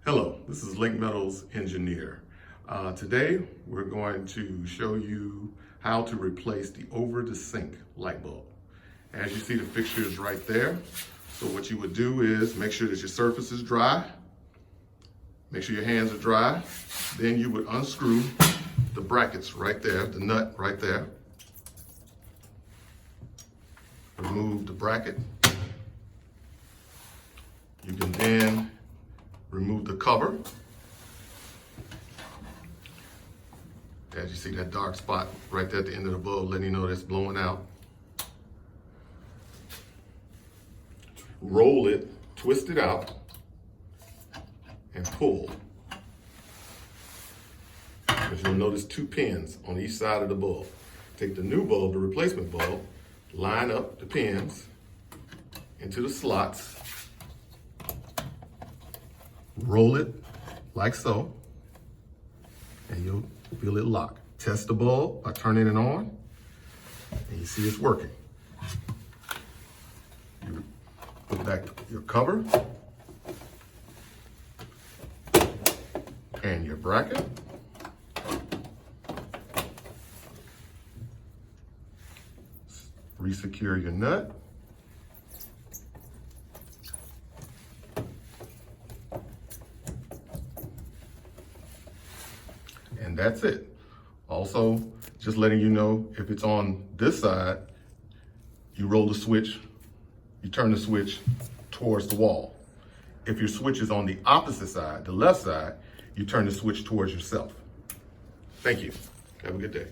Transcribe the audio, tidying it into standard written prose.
Hello, this is Lake Meadows engineer. Today we're going to show you how to replace the over the sink light bulb. As you see, the fixture is right there. So what you would do is make sure that your surface is dry. Make sure your hands are dry. Then you would unscrew the brackets right there, the nut right there. Remove the bracket. You can then remove the cover. As you see that dark spot right there at the end of the bulb, letting you know that's blowing out. Roll it, twist it out, and pull. As you'll notice, two pins on each side of the bulb. Take the new bulb, the replacement bulb, line up the pins into the slots, roll it like so, and you'll feel it lock. Test the bulb by turning it on, and you see it's working. You put back your cover and your bracket. Resecure your nut. And that's it. Also, just letting you know, if it's on this side, you roll the switch, you turn the switch towards the wall. If your switch is on the opposite side, the left side, you turn the switch towards yourself. Thank you. Have a good day.